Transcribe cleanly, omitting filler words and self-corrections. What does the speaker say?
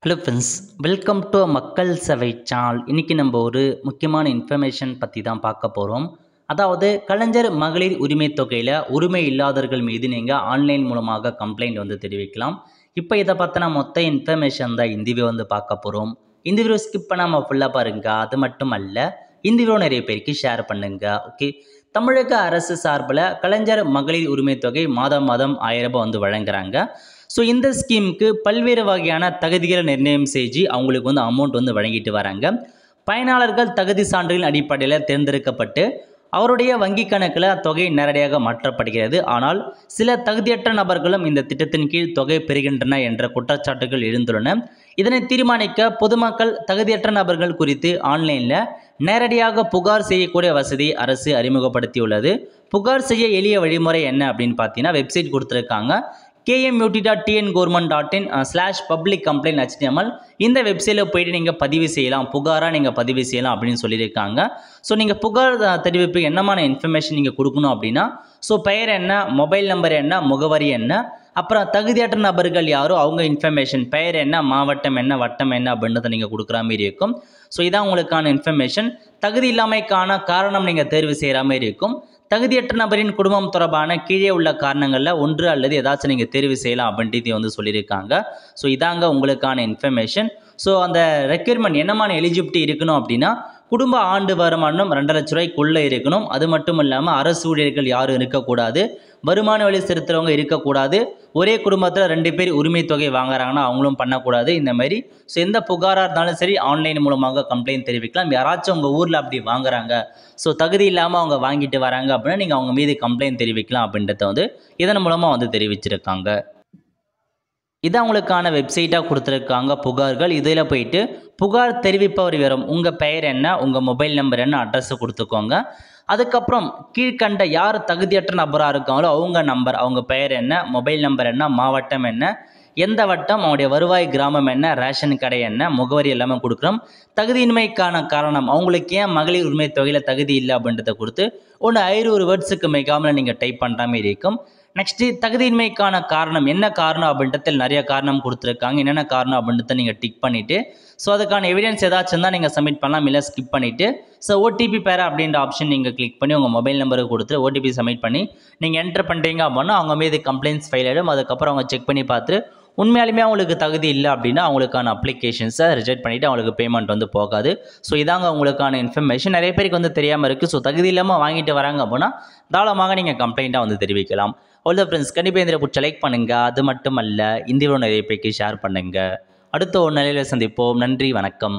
Hello friends, welcome to மக்கள் சேவை channel. இன்றைக்கி நம்ம ஒரு முக்கியமான இன்ஃபர்மேஷன் பற்றி தான் பார்க்க போகிறோம். அதாவது கலைஞர் மகளிர் உரிமை தொகையில் உரிமை இல்லாதவர்கள் மீது நீங்கள் ஆன்லைன் மூலமாக கம்ப்ளைண்ட் தெரிவிக்கலாம். இப்போ இதை பற்றின மொத்த இன்ஃபர்மேஷன் தான் இந்த வீடியோ பார்க்க போகிறோம். இந்த வீடியோ ஸ்கிப் பண்ணாமல் ஃபுல்லாக பாருங்கள். அது மட்டும் அல்ல, இந்த வீடியோ நிறைய பேருக்கு ஷேர் பண்ணுங்கள். ஓகே, தமிழக அரசு சார்பில் கலைஞர் மகளிர் உரிமை தொகை மாதம் மாதம் 1000 ரூபாய் வழங்குறாங்க. ஸோ இந்த ஸ்கீமுக்கு பல்வேறு வகையான தகுதிகளை நிர்ணயம் செஞ்சு அவங்களுக்கு அமௌண்ட் வழங்கிட்டு வராங்க. பயனாளர்கள் தகுதி சான்றிதழின் அடிப்படையில் தேர்ந்தெடுக்கப்பட்டு அவருடைய வங்கி கணக்கில் தொகை நேரடியாக மாற்றப்படுகிறது. ஆனால் சில தகுதியற்ற நபர்களும் இந்த திட்டத்தின் கீழ் தொகை பெறுகின்றன என்ற குற்றச்சாட்டுகள் எழுந்துள்ளன. இதனை தீர்மானிக்க பொதுமக்கள் தகுதியற்ற நபர்கள் குறித்து ஆன்லைனில் நேரடியாக புகார் செய்யக்கூடிய வசதி அரசு அறிமுகப்படுத்தியுள்ளது. புகார் செய்ய எளிய வழிமுறை என்ன அப்படின்னு பார்த்தீங்கன்னா, வெப்சைட் கொடுத்துருக்காங்க. kmut.tn.government.in/public-complaint-html இந்த வெப்சைட்டில் போயிட்டு நீங்கள் பதிவு செய்யலாம், புகாராக நீங்கள் பதிவு செய்யலாம் அப்படின்னு சொல்லியிருக்காங்க. ஸோ நீங்கள் புகார் தெரிவிப்புக்கு என்னமான இன்ஃபர்மேஷன் நீங்கள் கொடுக்கணும் அப்படின்னா, ஸோ பெயர் என்ன, மொபைல் நம்பர் என்ன, முகவரி என்ன, அப்புறம் தகுதியற்ற நபர்கள் யாரோ அவங்க இன்ஃபர்மேஷன், பெயர் என்ன, மாவட்டம் என்ன, வட்டம் என்ன அப்படின்றத நீங்கள் கொடுக்குற மாதிரி இருக்கும். ஸோ இதான் உங்களுக்கான இன்ஃபர்மேஷன். தகுதி இல்லாமைக்கான காரணம் நீங்கள் தேர்வு செய்கிற மாதிரி இருக்கும். தகுதியற்ற நபரின் குடும்பம் தொடர்பான கீழே உள்ள காரணங்களில் ஒன்று அல்லது ஏதாச்சும் நீங்கள் தேர்வு செய்யலாம் அப்படின்ட்டு சொல்லியிருக்காங்க. ஸோ இதாங்க உங்களுக்கான இன்ஃபர்மேஷன். ஸோ அந்த ரெக்யர்மெண்ட் என்னமான எலிஜிபிலிட்டி இருக்கணும் அப்படின்னா, குடும்ப ஆண்டு வருமானம் 2,00,000 ரூபாய்க்குள்ளே இருக்கணும். அது மட்டும் இல்லாமல் அரசு ஊழியர்கள் யாரும் இருக்கக்கூடாது, வருமான வழி செலுத்துறவங்க இருக்கக்கூடாது, ஒரே குடும்பத்தில் 2 பேர் உரிமை தொகை வாங்குறாங்கன்னா அவங்களும் பண்ணக்கூடாது. இந்த மாதிரி ஸோ எந்த புகாராக இருந்தாலும் சரி ஆன்லைன் மூலமாக கம்ப்ளைண்ட் தெரிவிக்கலாம். யாராச்சும் உங்கள் ஊரில் அப்படி வாங்குறாங்க, ஸோ தகுதி இல்லாமல் அவங்க வாங்கிட்டு வராங்க அப்படின்னா நீங்கள் அவங்க மீது கம்ப்ளைண்ட் தெரிவிக்கலாம் அப்படின்றத இதன் மூலமாக தெரிவிச்சிருக்காங்க. இதான் உங்களுக்கான வெப்சைட்டாக கொடுத்துருக்காங்க புகார்கள். இதில் போயிட்டு புகார் தெரிவிப்பவர் விவரம், உங்கள் பெயர் என்ன, உங்கள் மொபைல் நம்பர் என்ன, அட்ரஸை கொடுத்துக்கோங்க. அதுக்கப்புறம் கீழ்கண்ட யார் தகுதியற்ற நபராக இருக்காங்களோ அவங்க நம்பர், அவங்க பெயர் என்ன, மொபைல் நம்பர் என்ன, மாவட்டம் என்ன, எந்த வட்டம், அவங்களுடைய வருவாய் கிராமம் என்ன, ரேஷன் கடை என்ன, முகவரி எல்லாமே கொடுக்குறோம். தகுதியின்மைக்கான காரணம், அவங்களுக்கு ஏன் மகளிர் உரிமை தொகையில் தகுதி இல்லை அப்படின்றத கொடுத்து 500 வேர்ட்ஸுக்கு மிகாமல் நீங்கள் டைப் பண்ணுற மாதிரி இருக்கும். நெக்ஸ்ட்டு தகுதியின்மைக்கான காரணம் என்ன காரணம் அப்படின்றதில் நிறைய காரணம் கொடுத்துருக்காங்க. என்னென்ன காரணம் அப்படின்றத நீங்கள் டிக் பண்ணிவிட்டு ஸோ அதுக்கான எவிடன்ஸ் ஏதாச்சும் தான் நீங்கள் சப்மிட் பண்ணலாம், இல்லை ஸ்கிப் பண்ணிவிட்டு ஸோ ஓடிபி பேர அப்படின்ற ஆப்ஷன் நீங்கள் கிளிக் பண்ணி உங்கள் மொபைல் நம்பருக்கு கொடுத்து ஓடிபி சப்மிட் பண்ணி நீங்கள் என்டர் பண்ணுறீங்க அப்படின்னா அவங்க மீது கம்ப்ளைண்ட்ஸ் ஃபைல் ஆகிடும். அதுக்கப்புறம் அவங்க செக் பண்ணி பார்த்து உண்மையாலுமே அவங்களுக்கு தகுதி இல்லை அப்படின்னா அவங்களுக்கான அப்ளிகேஷன்ஸை ரிஜெக்ட் பண்ணிவிட்டு அவங்களுக்கு பேமெண்ட் போகாது. ஸோ இதாங்க உங்களுக்கான இன்ஃபர்மேஷன். நிறைய பேருக்கு தெரியாமல் இருக்குது. ஸோ தகுதி இல்லாமல் வாங்கிட்டு வராங்க அப்படின்னா தாராளமாக நீங்கள் கம்ப்ளைண்ட்டாக தெரிவிக்கலாம். அவ்வளோ ஃப்ரெண்ட்ஸ், கண்டிப்பாக இந்த பிடிச்ச லைக் பண்ணுங்கள். அது மட்டும் அல்ல, இந்த வீடியோ நிறைய பேருக்கு ஷேர் பண்ணுங்கள். அடுத்த ஒரு நிலையில் சந்திப்போம். நன்றி, வணக்கம்.